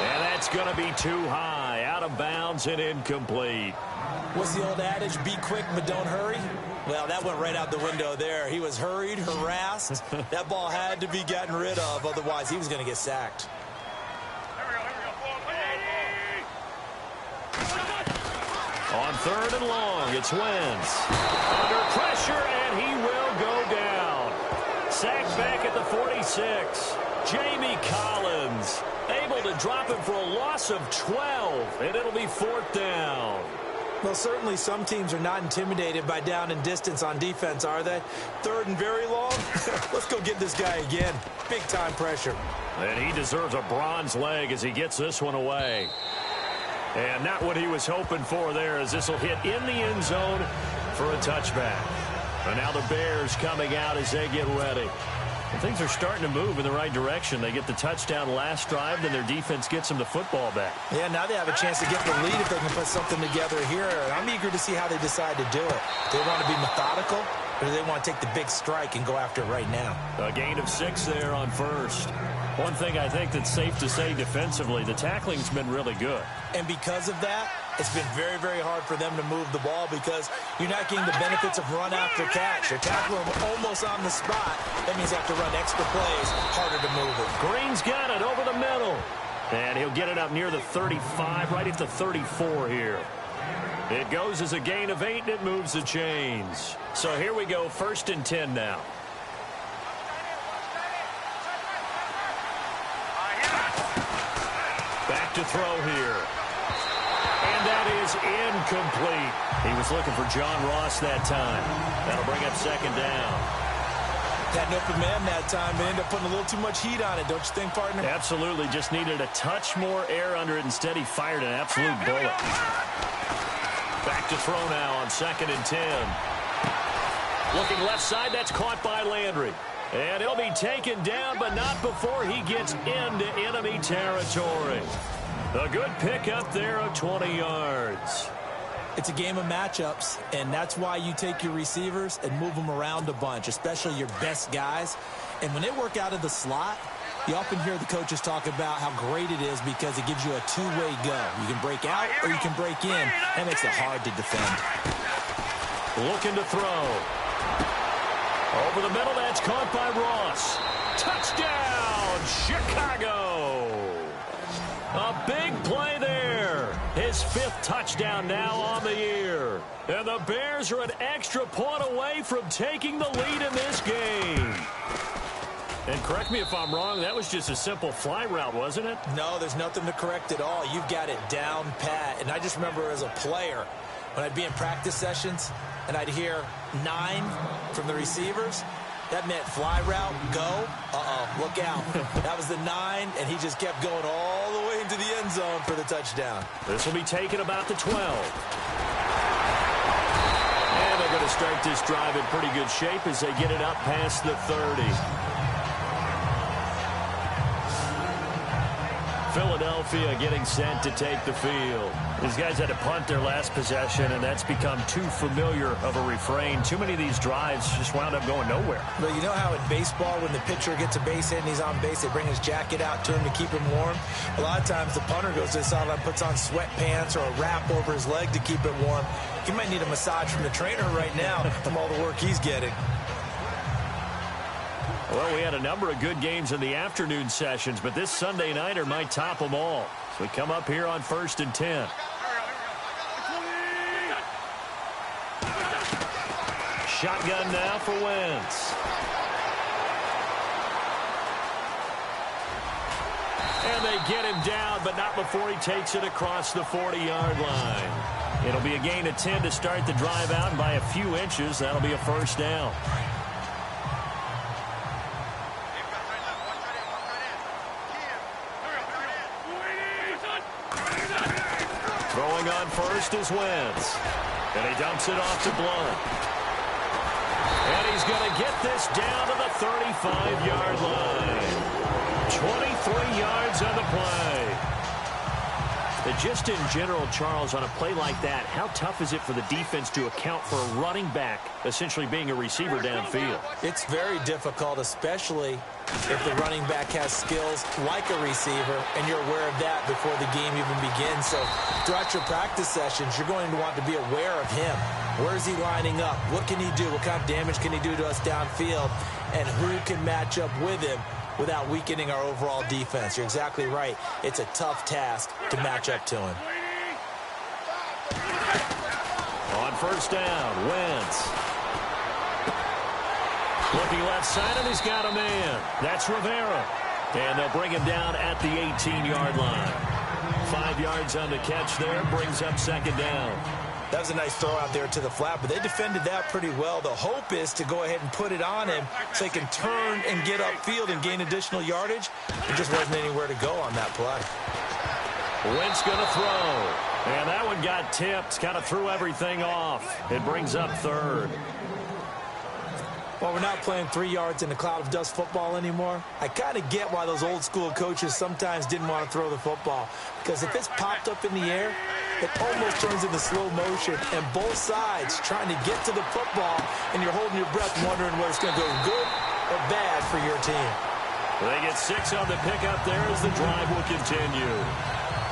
And that's going to be too high. Out of bounds and incomplete. What's the old adage? Be quick, but don't hurry? Well, that went right out the window there. He was hurried, harassed. That ball had to be gotten rid of. Otherwise, he was going to get sacked. On 3rd and long, it's Wentz. Under pressure, and he will go down. Sacked back at the 46. Jamie Collins able to drop him for a loss of 12, and it'll be 4th down. Well, certainly some teams are not intimidated by down and distance on defense, are they? 3rd and very long? Let's go get this guy again. Big-time pressure. And he deserves a bronze leg as he gets this one away. And not what he was hoping for there, as this will hit in the end zone for a touchback. And now the Bears coming out as they get ready. And things are starting to move in the right direction. They get the touchdown last drive, then their defense gets them the football back. Yeah, now they have a chance to get the lead if they can put something together here. And I'm eager to see how they decide to do it. Do they want to be methodical, or do they want to take the big strike and go after it right now? A gain of 6 there on first. One thing I think that's safe to say defensively, the tackling's been really good. And because of that, it's been very, very hard for them to move the ball, because you're not getting the benefits of run after catch. You're tackling them almost on the spot. That means you have to run extra plays, harder to move it. Green's got it over the middle. And he'll get it up near the 35, right at the 34 here. It goes as a gain of 8, and it moves the chains. So here we go, 1st and 10 now. Back to throw here. And that is incomplete. He was looking for John Ross that time. That'll bring up 2nd down. Had an open man that time, but ended up putting a little too much heat on it, don't you think, partner? Absolutely. Just needed a touch more air under it. Instead, he fired an absolute bullet. Back to throw now on 2nd and 10. Looking left side, that's caught by Landry. And he'll be taken down, but not before he gets into enemy territory. A good pickup there of 20 yards. It's a game of matchups, and that's why you take your receivers and move them around a bunch, especially your best guys. And when they work out of the slot, you often hear the coaches talk about how great it is because it gives you a two-way go. You can break out or you can break in. That makes it hard to defend. Looking to throw. Over the middle, that's caught by Ross. Touchdown, Chicago. A big play there. His 5th touchdown now on the year. And the Bears are an extra point away from taking the lead in this game. And correct me if I'm wrong, that was just a simple fly route, wasn't it? No, there's nothing to correct at all. You've got it down pat. And I just remember as a player, when I'd be in practice sessions and I'd hear 9 from the receivers, that meant fly route, go, look out. That was the 9, and he just kept going all the way into the end zone for the touchdown. This will be taken about the 12. And they're going to start this drive in pretty good shape as they get it up past the 30. Philadelphia getting set to take the field. These guys had to punt their last possession, and that's become too familiar of a refrain. Too many of these drives just wound up going nowhere. But you know how in baseball, when the pitcher gets a base hit and he's on base, they bring his jacket out to him to keep him warm? A lot of times the punter goes to the sideline, puts on sweatpants or a wrap over his leg to keep it warm. He might need a massage from the trainer right now from all the work he's getting. Well, we had a number of good games in the afternoon sessions, but this Sunday nighter might top them all. So we come up here on 1st and 10. Shotgun now for Wentz. And they get him down, but not before he takes it across the 40-yard line. It'll be a gain of 10 to start the drive out, and by a few inches, that'll be a first down. Throwing on first is Wentz. And he dumps it off to Blunt. And he's going to get this down to the 35-yard line. 23 yards on the play. But just in general, Charles, on a play like that, how tough is it for the defense to account for a running back essentially being a receiver downfield? It's very difficult, especially if the running back has skills like a receiver, and you're aware of that before the game even begins. So throughout your practice sessions, you're going to want to be aware of him. Where is he lining up? What can he do? What kind of damage can he do to us downfield? And who can match up with him without weakening our overall defense? You're exactly right. It's a tough task to match up to him. On first down, Wentz. Looking left side, and he's got a man. That's Rivera. And they'll bring him down at the 18-yard line. 5 yards on the catch there, brings up second down. That was a nice throw out there to the flat, but they defended that pretty well. The hope is to go ahead and put it on him so he can turn and get upfield and gain additional yardage. There just wasn't anywhere to go on that play. Wentz going to throw. And that one got tipped, kind of threw everything off. It brings up third. Well, we're not playing 3 yards in a cloud of dust football anymore. I kind of get why those old school coaches sometimes didn't want to throw the football. Because if it's popped up in the air, it almost turns into slow motion. And both sides trying to get to the football, and you're holding your breath wondering whether it's going to go good or bad for your team. They get 6 on the pickup there as the drive will continue.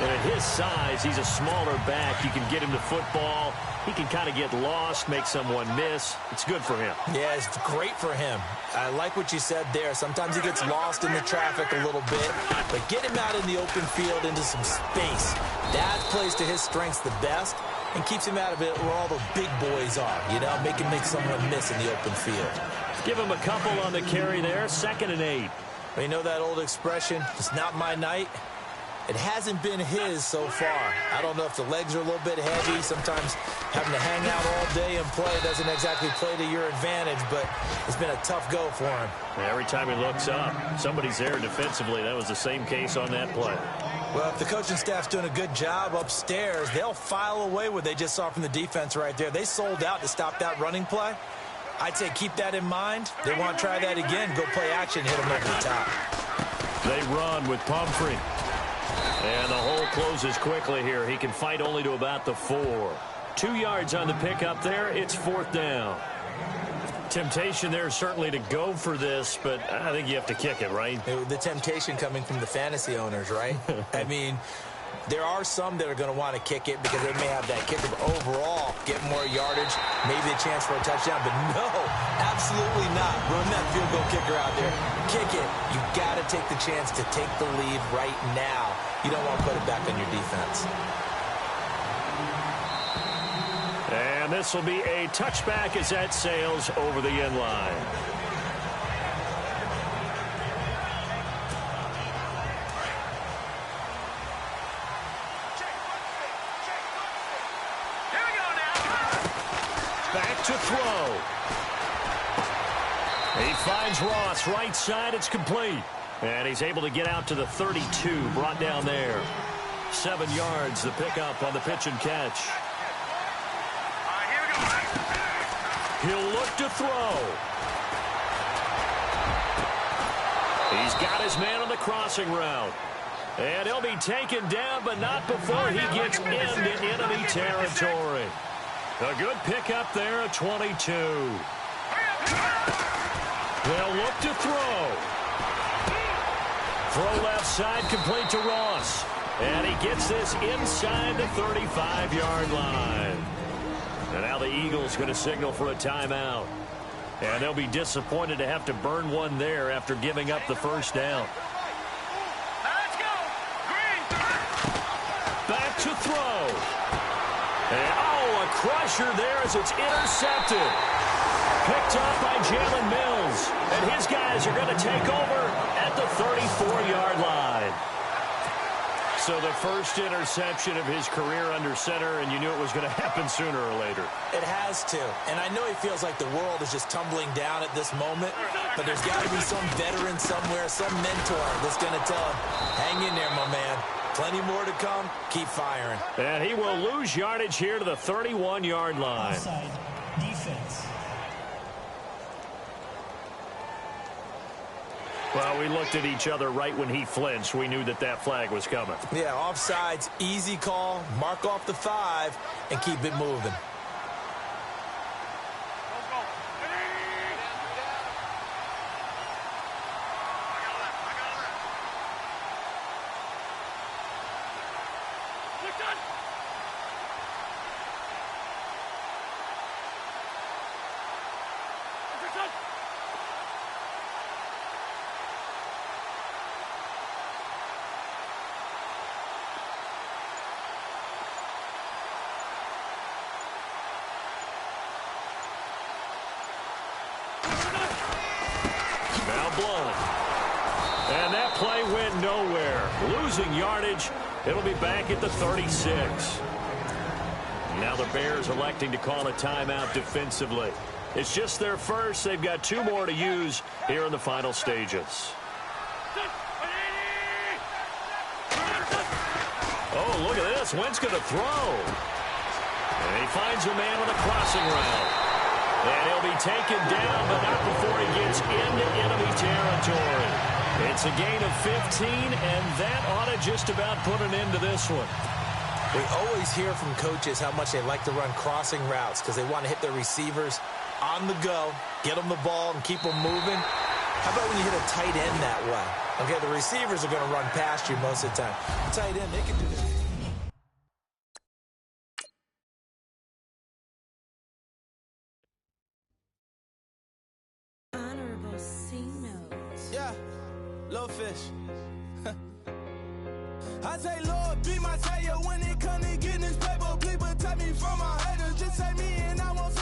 And at his size, he's a smaller back. You can get him the football. He can kind of get lost, make someone miss. It's good for him. Yeah, it's great for him. I like what you said there. Sometimes he gets lost in the traffic a little bit, but get him out in the open field into some space. That plays to his strengths the best and keeps him out of it where all the big boys are, you know, make someone miss in the open field. Give him a couple on the carry there, 2nd and 8. You know that old expression, it's not my night? It hasn't been his so far. I don't know if the legs are a little bit heavy. Sometimes having to hang out all day and play doesn't exactly play to your advantage, but it's been a tough go for him. Every time he looks up, somebody's there defensively. That was the same case on that play. Well, if the coaching staff's doing a good job upstairs, they'll file away what they just saw from the defense right there. They sold out to stop that running play. I'd say keep that in mind. They want to try that again. Go play action, hit them over the top. They run with Pumphrey. And the hole closes quickly here. He can fight only to about the 4. 2 yards on the pickup there. It's 4th down. Temptation there certainly to go for this, but I think you have to kick it, right? The temptation coming from the fantasy owners, right? I mean, there are some that are going to want to kick it because they may have that kicker, but overall, get more yardage, maybe a chance for a touchdown. But no, absolutely not. Run that field goal kicker out there. Kick it. You've got to take the chance to take the lead right now. You don't want to put it back on your defense. this will be a touchback as that sails over the end line. Back to throw. He finds Ross right side. It's complete. And he's able to get out to the 32, brought down there. 7 yards, the pickup on the pitch and catch. He'll look to throw. He's got his man on the crossing route. And he'll be taken down, but not before he gets into enemy territory. A good pickup there at 22. They'll look to throw. Throw left side, complete to Ross. And he gets this inside the 35-yard line. And now the Eagles going to signal for a timeout. And they'll be disappointed to have to burn one there after giving up the first down. Let's go. Green. Back to throw. And, a crusher there as it's intercepted. Picked up by Jalen Mills. And his guys are going to take over at the 34-yard line. So the first interception of his career under center, and you knew it was going to happen sooner or later. It has to. And I know he feels like the world is just tumbling down at this moment, but there's got to be some veteran somewhere, some mentor that's going to tell him, hang in there, my man. Plenty more to come. Keep firing. And he will lose yardage here to the 31-yard line. Offside defense. Well, we looked at each other right when he flinched. We knew that that flag was coming. Yeah, offsides, easy call. Mark off the 5 and keep it moving. And that play went nowhere. Losing yardage. It'll be back at the 36. Now the Bears electing to call a timeout defensively. It's just their first. They've got 2 more to use here in the final stages. Oh, look at this. Wentz going to throw. And he finds a man on a crossing route. And he'll be taken down, but not before he gets into enemy territory. It's a gain of 15, and that ought to just about put an end to this one. We always hear from coaches how much they like to run crossing routes because they want to hit their receivers on the go, get them the ball, and keep them moving. How about when you hit a tight end that way? Okay, the receivers are going to run past you most of the time. Tight end, they can do this. Yeah, little fish. I say, Lord, be my savior when it comes to getting this paper. Please protect me from my haters. Just say me and I won't say